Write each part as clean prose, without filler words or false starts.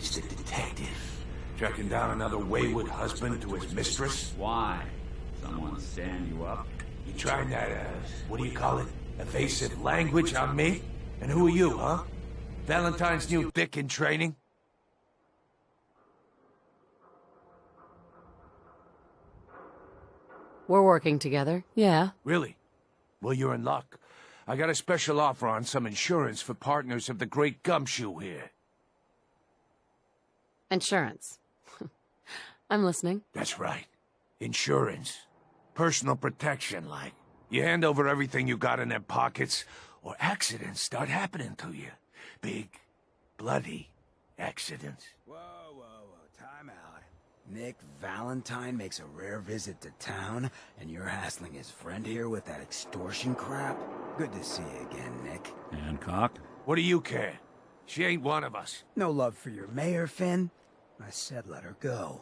It's the detective. Tracking down another wayward husband to his mistress. Why? Someone stand you up? You trying that, what do you call it? Evasive language on me? And who are you, huh? Valentine's new dick in training? We're working together, yeah. Really? Well, you're in luck. I got a special offer on some insurance for partners of the Great Gumshoe here. Insurance. I'm listening. That's right. Insurance. Personal protection, like. You hand over everything you got in their pockets, or accidents start happening to you. Big, bloody accidents. Whoa, time out. Nick Valentine makes a rare visit to town, and you're hassling his friend here with that extortion crap? Good to see you again, Nick. Hancock? What do you care? She ain't one of us. No love for your mayor, Finn? I said let her go.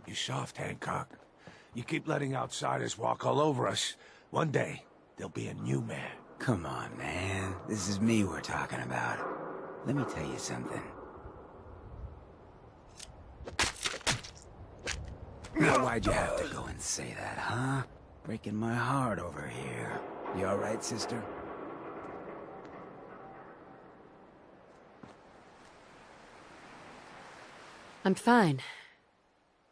You soft, Hancock. You keep letting outsiders walk all over us. One day, there'll be a new mayor. Come on, man. This is me we're talking about. Let me tell you something. Now, why'd you have to go and say that, huh? Breaking my heart over here. You alright, sister? I'm fine.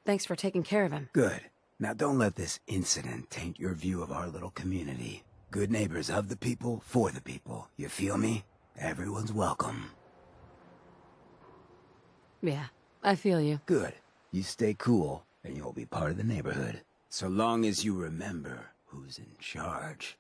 Thanks for taking care of him. Good. Now don't let this incident taint your view of our little community. Good neighbors of the people, for the people. You feel me? Everyone's welcome. Yeah, I feel you. Good. You stay cool, and you'll be part of the neighborhood. So long as you remember who's in charge.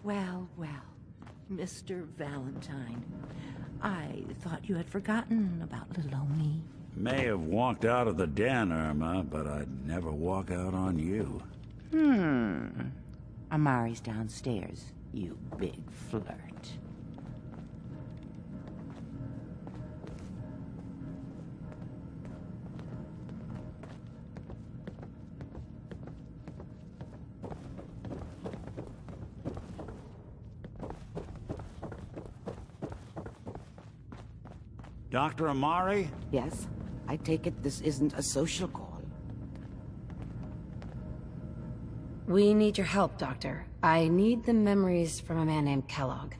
Well, Mr. Valentine. I thought you had forgotten about little old me. May have walked out of the den, Irma, but I'd never walk out on you. Amari's downstairs, you big flirt. Dr. Amari? Yes? I take it this isn't a social call. We need your help, Doctor. I need the memories from a man named Kellogg.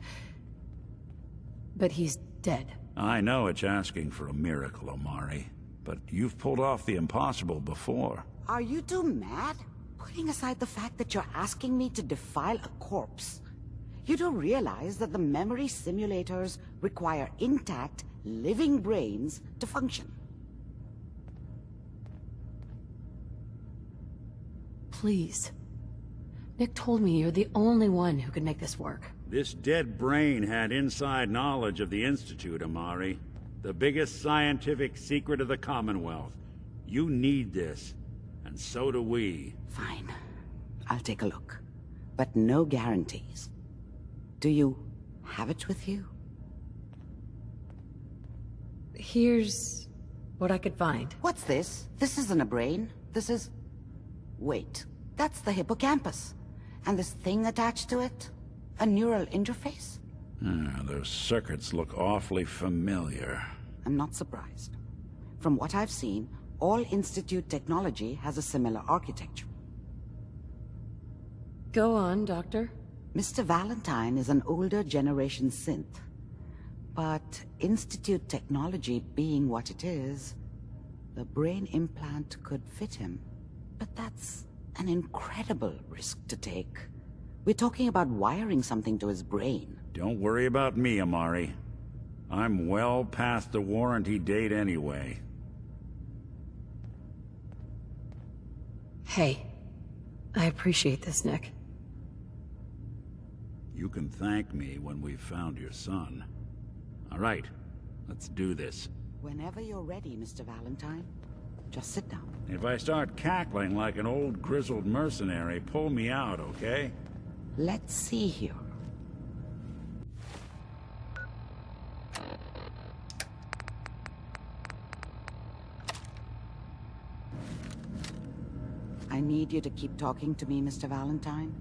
But he's dead. I know it's asking for a miracle, Amari, but you've pulled off the impossible before. Are you two mad? Putting aside the fact that you're asking me to defile a corpse, you don't realize that the memory simulators require intact, living brains to function. Please. Nick told me you're the only one who can make this work. This dead brain had inside knowledge of the Institute, Amari. The biggest scientific secret of the Commonwealth. You need this, and so do we. Fine. I'll take a look. But no guarantees. Do you have it with you? Here's what I could find. What's this? This isn't a brain. This is... Wait. That's the hippocampus. And this thing attached to it? A neural interface? Those circuits look awfully familiar. I'm not surprised. From what I've seen, all Institute technology has a similar architecture. Go on, Doctor. Mr. Valentine is an older generation synth. But Institute technology being what it is, the brain implant could fit him. But that's an incredible risk to take. We're talking about wiring something to his brain. Don't worry about me, Amari. I'm well past the warranty date anyway. Hey, I appreciate this, Nick. You can thank me when we've found your son. All right, let's do this. Whenever you're ready, Mr. Valentine. Just sit down. If I start cackling like an old grizzled mercenary, pull me out, okay? Let's see here. I need you to keep talking to me, Mr. Valentine.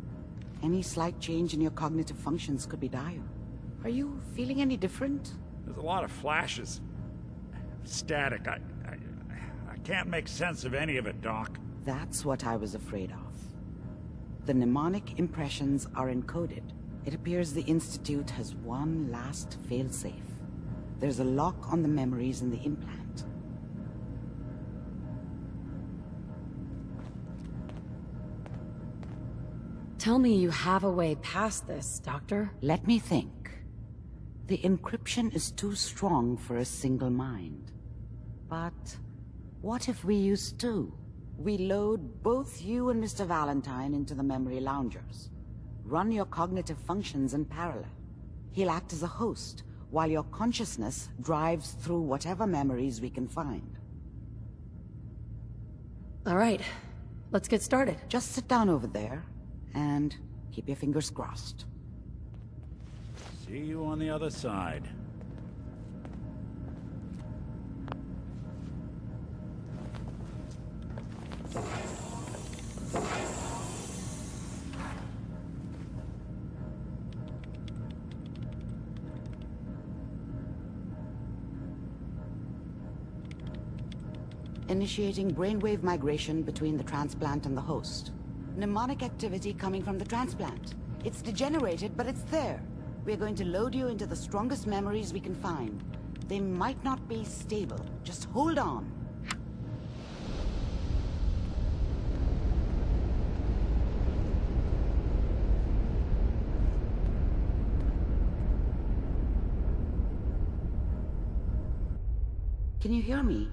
Any slight change in your cognitive functions could be dire. Are you feeling any different? There's a lot of flashes. Static. I can't make sense of any of it, Doc. That's what I was afraid of. The mnemonic impressions are encoded. It appears the Institute has one last failsafe. There's a lock on the memories in the implant. Tell me you have a way past this, Doctor. Let me think. The encryption is too strong for a single mind. But what if we use two? We load both you and Mr. Valentine into the memory loungers. Run your cognitive functions in parallel. He'll act as a host, while your consciousness drives through whatever memories we can find. All right, let's get started. Just sit down over there, and keep your fingers crossed. See you on the other side. Initiating brainwave migration between the transplant and the host. Mnemonic activity coming from the transplant. It's degenerated, but it's there. We're going to load you into the strongest memories we can find. They might not be stable. Just hold on. Can you hear me?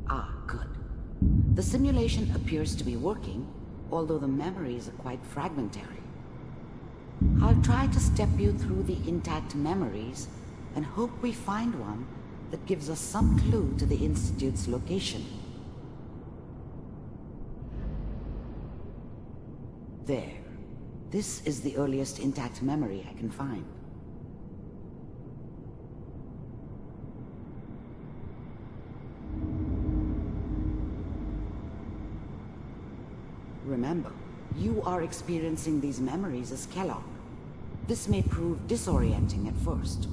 Ah, good. The simulation appears to be working, although the memories are quite fragmentary. I'll try to step you through the intact memories and hope we find one that gives us some clue to the Institute's location. There. This is the earliest intact memory I can find. Remember, you are experiencing these memories as Kellogg. This may prove disorienting at first.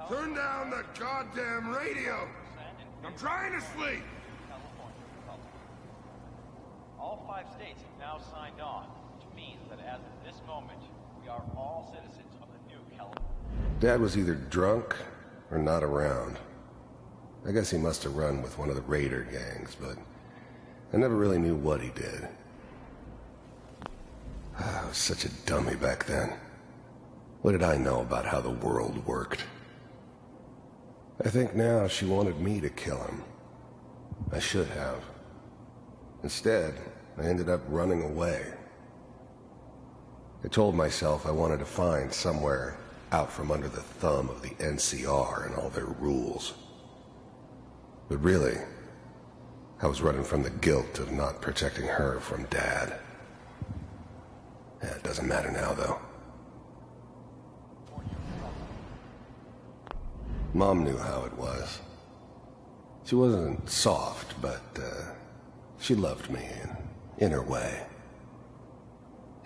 Turn down the goddamn radio! I'm trying to sleep! All 5 states have now signed on, which means that as of this moment, we are all citizens of the new California. Dad was either drunk or not around. I guess he must have run with one of the raider gangs, but I never really knew what he did. I was such a dummy back then. What did I know about how the world worked? I think now she wanted me to kill him. I should have. Instead, I ended up running away. I told myself I wanted to find somewhere out from under the thumb of the NCR and all their rules. But really, I was running from the guilt of not protecting her from Dad. Yeah, it doesn't matter now, though. Mom knew how it was. She wasn't soft, but she loved me in her way.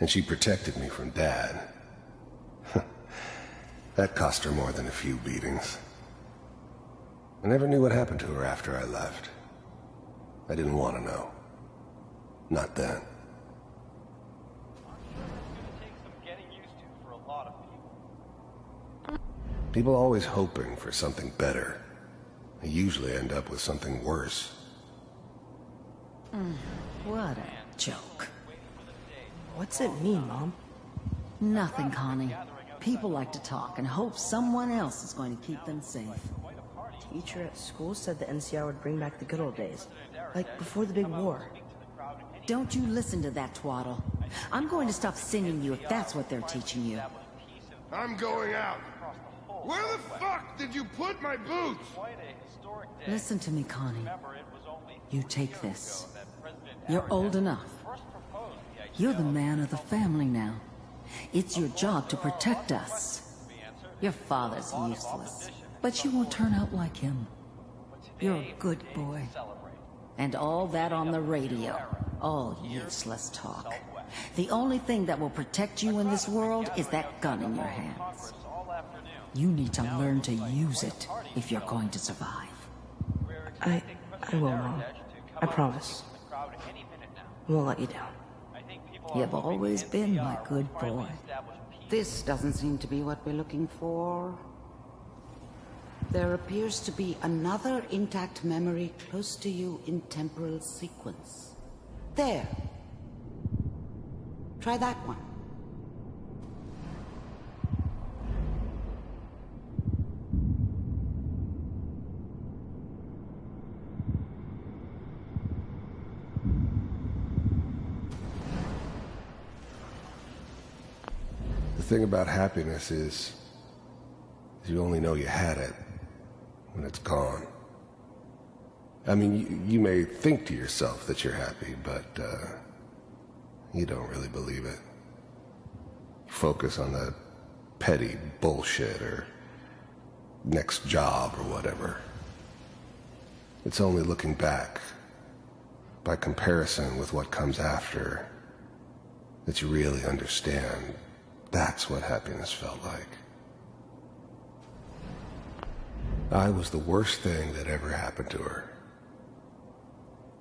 And she protected me from Dad. That cost her more than a few beatings. I never knew what happened to her after I left. I didn't want to know. Not then. People always hoping for something better. They usually end up with something worse. What a joke. What's it mean, Mom? Nothing, Connie. People like to talk and hope someone else is going to keep them safe. Teacher at school said the NCR would bring back the good old days. Like before the big war. Don't you listen to that twaddle. I'm going to stop singing you if that's what they're teaching you. I'm going out. Where the fuck did you put my boots? Listen to me, Connie. You take this. You're old enough. You're the man of the family now. It's your job to protect us. Your father's useless, but you won't turn out like him. You're a good boy. And all that on the radio, all useless talk. The only thing that will protect you in this world is that gun in your hands. You need to learn to use it if you're going to survive. I will, Mom. I promise. I won't let you down. You've always been my good boy. This doesn't seem to be what we're looking for. There appears to be another intact memory close to you in temporal sequence. There. Try that one. The thing about happiness is you only know you had it when it's gone. I mean, you may think to yourself that you're happy, but you don't really believe it. Focus on that petty bullshit or next job or whatever. It's only looking back, by comparison with what comes after, that you really understand. That's what happiness felt like. I was the worst thing that ever happened to her.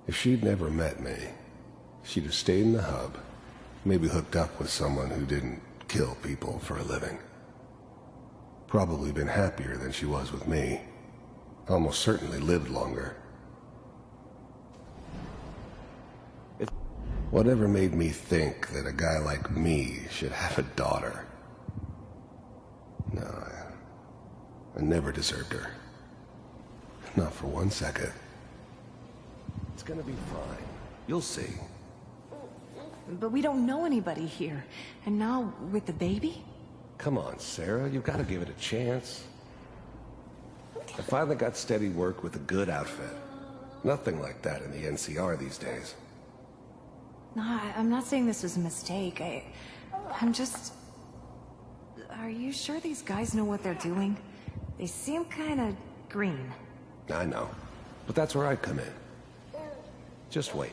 If she'd never met me, she'd have stayed in the hub, maybe hooked up with someone who didn't kill people for a living. Probably been happier than she was with me. Almost certainly lived longer. Whatever made me think that a guy like me should have a daughter? No, I never deserved her. Not for 1 second. It's gonna be fine. You'll see. But we don't know anybody here. And now, with the baby? Come on, Sarah, you've got to give it a chance. I finally got steady work with a good outfit. Nothing like that in the NCR these days. No, I'm not saying this was a mistake. I'm just... Are you sure these guys know what they're doing? They seem kind of green. I know, but that's where I come in. Just wait.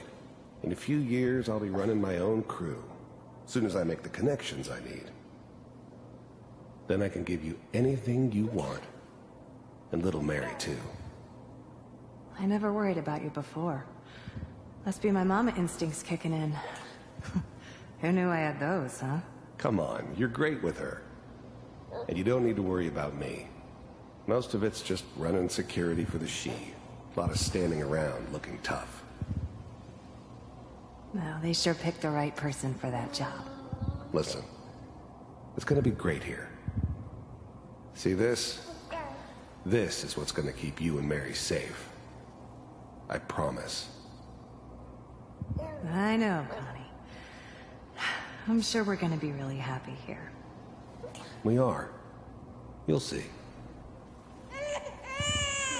In a few years, I'll be running my own crew. As soon as I make the connections I need. Then I can give you anything you want. And little Mary, too. I never worried about you before. Must be my mama instincts kicking in. Who knew I had those, huh? Come on, you're great with her. And you don't need to worry about me. Most of it's just running security for the she. A lot of standing around looking tough. Well, they sure picked the right person for that job. Listen, it's gonna be great here. See this? This is what's gonna keep you and Mary safe. I promise. I know, Connie. I'm sure we're gonna be really happy here. We are. You'll see.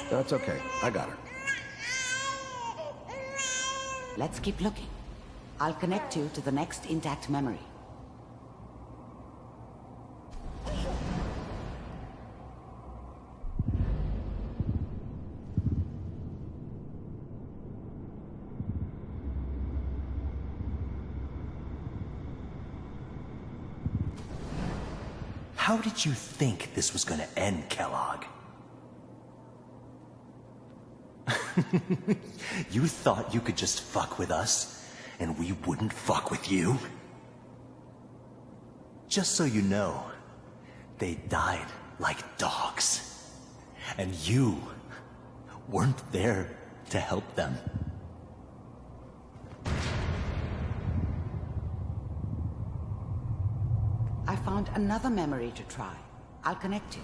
That's okay. I got her. Let's keep looking. I'll connect you to the next intact memory. How did you think this was gonna end, Kellogg? You thought you could just fuck with us, and we wouldn't fuck with you? Just so you know, they died like dogs. And you weren't there to help them. I found another memory to try. I'll connect you.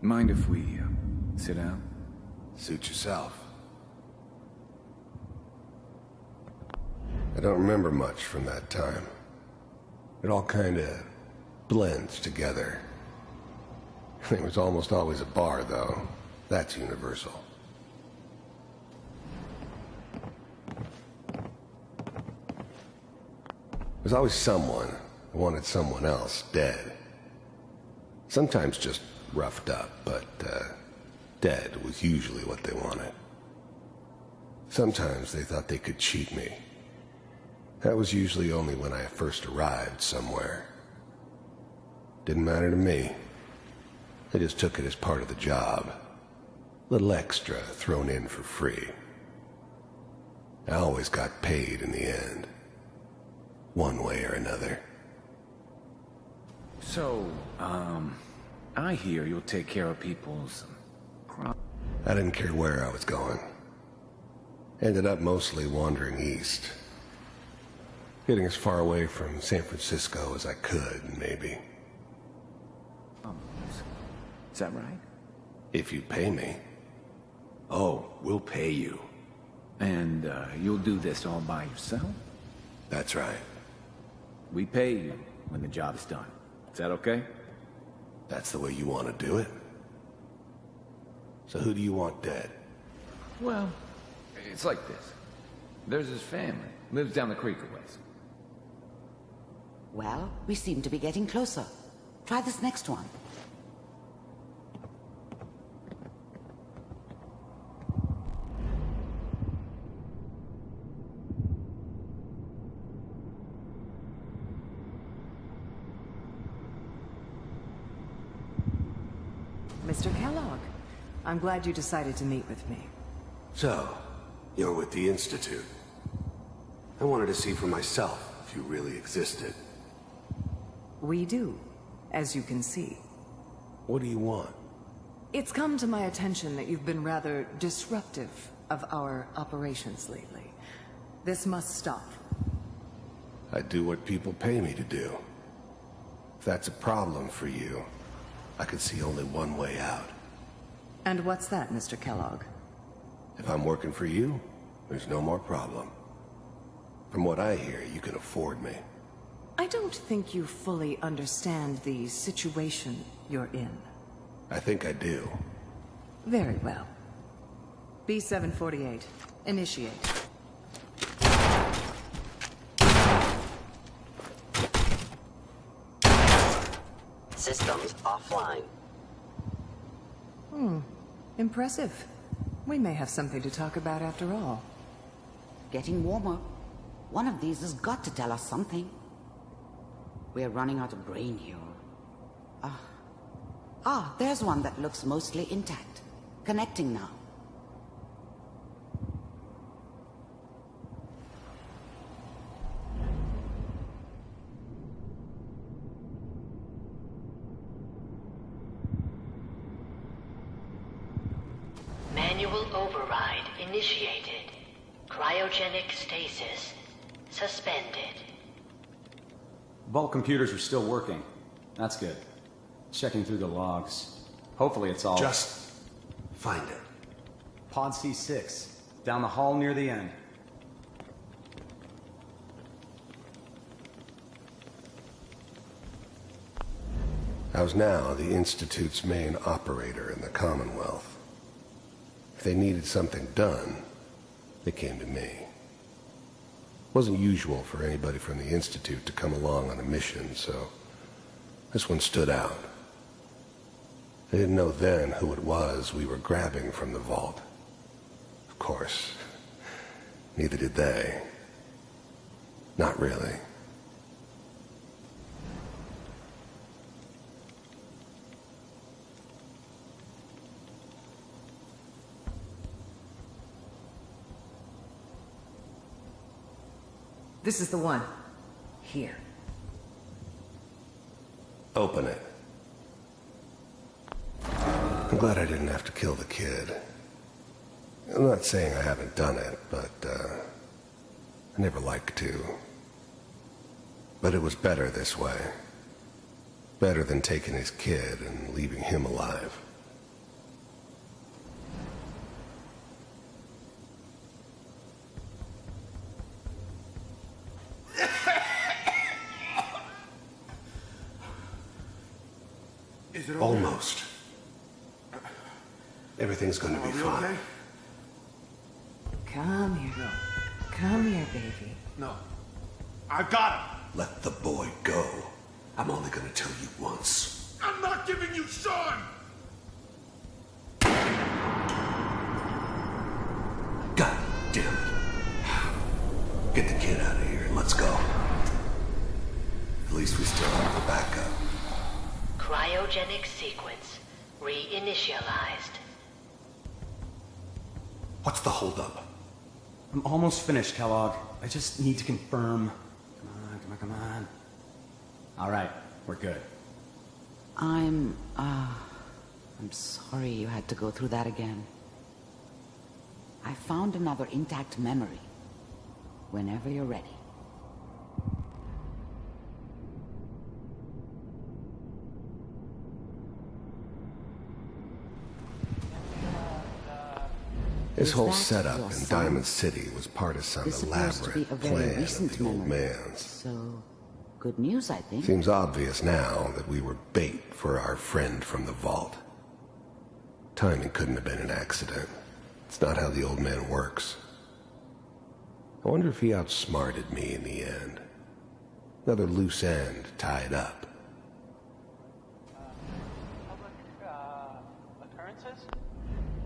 Mind if we sit down? Suit yourself. I don't remember much from that time. It all kinda blends together. There was almost always a bar, though. That's universal. There's always someone who wanted someone else dead. Sometimes just roughed up, but dead was usually what they wanted. Sometimes they thought they could cheat me. That was usually only when I first arrived somewhere. Didn't matter to me. I just took it as part of the job. Little extra thrown in for free. I always got paid in the end. One way or another. So, I hear you'll take care of people's I didn't care where I was going. Ended up mostly wandering east. Getting as far away from San Francisco as I could, maybe. Is that right? If you pay me. Oh, we'll pay you. And, you'll do this all by yourself? That's right. We pay you when the job's done. Is that okay? That's the way you want to do it? So who do you want dead? Well, it's like this. There's his family. Lives down the creek a ways. Well, we seem to be getting closer. Try this next one. Mr. Kellogg, I'm glad you decided to meet with me. So, you're with the Institute. I wanted to see for myself if you really existed. We do, as you can see. What do you want? It's come to my attention that you've been rather disruptive of our operations lately. This must stop. I do what people pay me to do. If that's a problem for you, I could see only one way out. And what's that, Mr. Kellogg? If I'm working for you, there's no more problem. From what I hear, you can afford me. I don't think you fully understand the situation you're in. I think I do. Very well. B-748, initiate. Systems offline. Impressive. We may have something to talk about after all. Getting warmer. One of these has got to tell us something. We're running out of brain here. There's one that looks mostly intact. Connecting now. Manual override initiated. Cryogenic stasis suspended. Vault computers are still working. That's good. Checking through the logs. Hopefully it's all... Just find it. Pod C6. Down the hall near the end. I was now the Institute's main operator in the Commonwealth. If they needed something done, they came to me. It wasn't usual for anybody from the Institute to come along on a mission, so this one stood out. I didn't know then who it was we were grabbing from the vault. Of course, neither did they. Not really. This is the one. Here. Open it. I'm glad I didn't have to kill the kid. I'm not saying I haven't done it, but, I never liked to. But it was better this way. Better than taking his kid and leaving him alive. Is it Almost. Everything's gonna be fine. Okay? Come here. No. Come here, baby. No. I got him. Let the boy go. I'm only gonna tell you once. I'm not giving you Sean! God damn it. Get the kid out of here and let's go. At least we still have the backup. Cryogenic sequence reinitialized. What's the holdup? I'm almost finished, Kellogg. I just need to confirm. Come on, come on, come on. All right, we're good. I'm sorry you had to go through that again. I found another intact memory. Whenever you're ready. This whole setup in Diamond City was part of some elaborate plan of the old man's. So, good news, I think. Seems obvious now that we were bait for our friend from the vault. Timing couldn't have been an accident. It's not how the old man works. I wonder if he outsmarted me in the end. Another loose end tied up.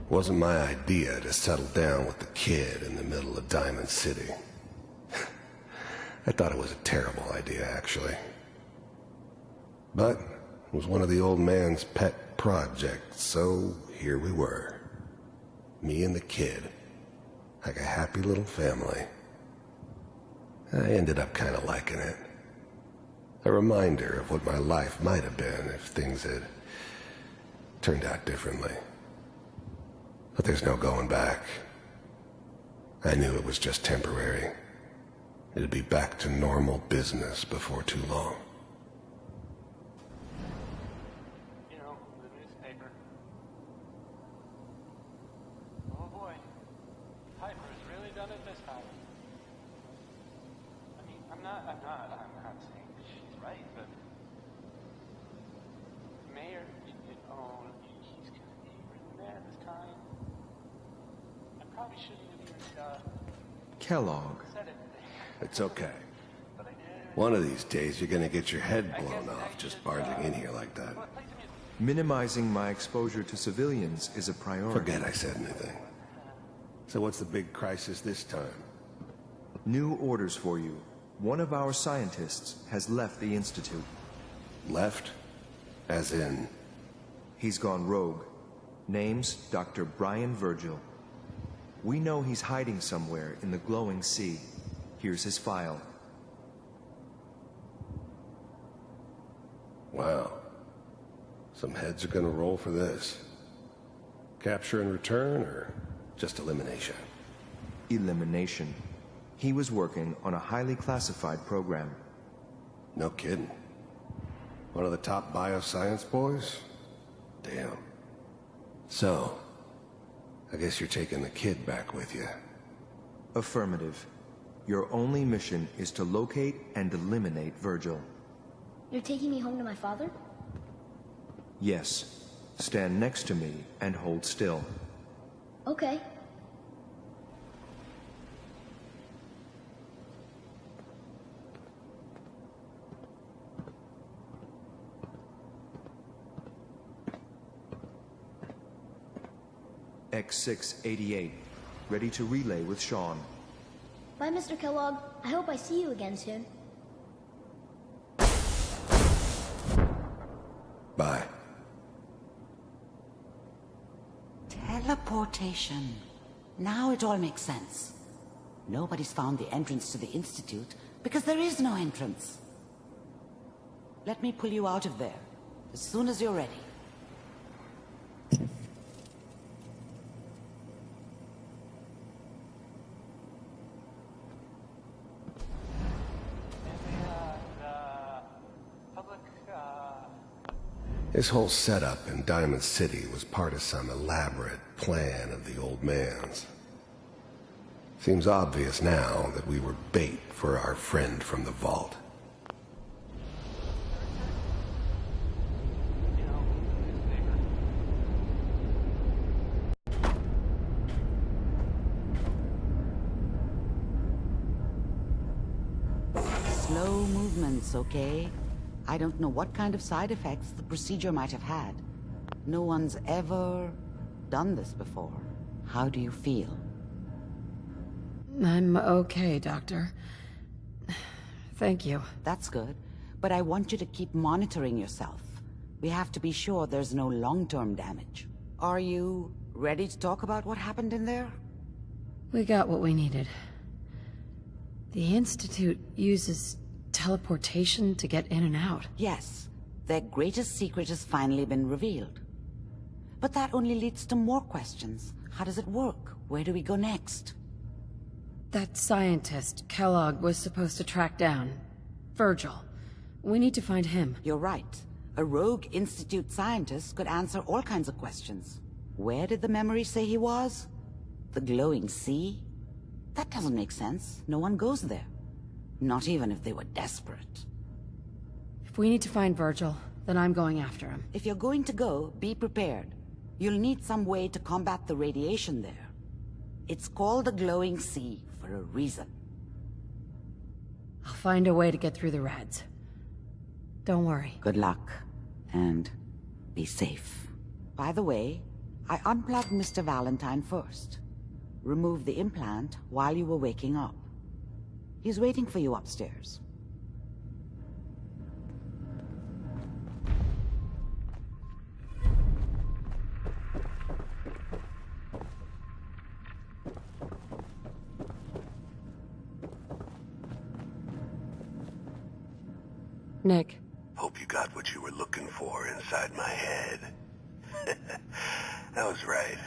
Wasn't my idea to settle down with the kid in the middle of Diamond City. I thought it was a terrible idea, actually. But it was one of the old man's pet projects, so here we were. Me and the kid. Like a happy little family. I ended up kind of liking it. A reminder of what my life might have been if things had turned out differently. But there's no going back. I knew it was just temporary. It'd be back to normal business before too long. You know, the newspaper. Oh boy. Piper's really done it this time. I mean, I'm not saying she's right, but Mayor, he's gonna be really mad this time. I probably shouldn't have even, Kellogg. said it. It's okay. One of these days you're gonna get your head blown off just barging in here like that. Minimizing my exposure to civilians is a priority. Forget I said anything. So what's the big crisis this time? New orders for you. One of our scientists has left the Institute. Left? As in? He's gone rogue. Name's Dr. Brian Virgil. We know he's hiding somewhere in the glowing sea. Here's his file. Wow. Some heads are gonna roll for this. Capture and return, or just elimination? Elimination. He was working on a highly classified program. No kidding. One of the top bioscience boys? Damn. So, I guess you're taking the kid back with you. Affirmative. Your only mission is to locate and eliminate Virgil. You're taking me home to my father? Yes. Stand next to me and hold still. Okay. X688. Ready to relay with Sean. Bye, Mr. Kellogg. I hope I see you again soon. Bye. Teleportation. Now it all makes sense. Nobody's found the entrance to the Institute because there is no entrance. Let me pull you out of there as soon as you're ready. This whole setup in Diamond City was part of some elaborate plan of the old man's. Seems obvious now that we were bait for our friend from the vault. Slow movements, okay? I don't know what kind of side effects the procedure might have had. No one's ever done this before. How do you feel? I'm okay, Doctor. Thank you. That's good. But I want you to keep monitoring yourself. We have to be sure there's no long-term damage. Are you ready to talk about what happened in there? We got what we needed. The Institute uses teleportation to get in and out. Yes. Their greatest secret has finally been revealed. But that only leads to more questions. How does it work? Where do we go next? That scientist, Kellogg, was supposed to track down. Virgil. We need to find him. You're right. A rogue Institute scientist could answer all kinds of questions. Where did the memory say he was? The glowing sea? That doesn't make sense. No one goes there. Not even if they were desperate. If we need to find Virgil, then I'm going after him. If you're going to go, be prepared. You'll need some way to combat the radiation there. It's called the glowing sea for a reason. I'll find a way to get through the rads. Don't worry. Good luck. And be safe. By the way, I unplugged Mr. Valentine first. Removed the implant while you were waking up. He's waiting for you upstairs. Nick. Hope you got what you were looking for inside my head. I was right.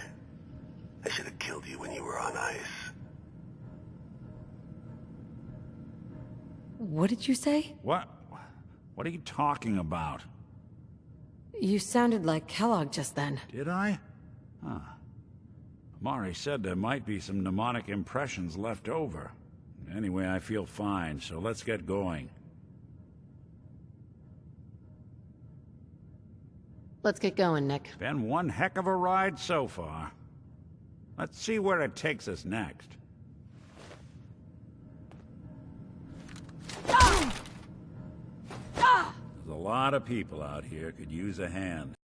I should have killed you when you were on ice. What did you say? What? What are you talking about? You sounded like Kellogg just then. Did I? Huh. Mari said there might be some mnemonic impressions left over. Anyway, I feel fine, so let's get going. Let's get going, Nick. Been one heck of a ride so far. Let's see where it takes us next. There's a lot of people out here could use a hand.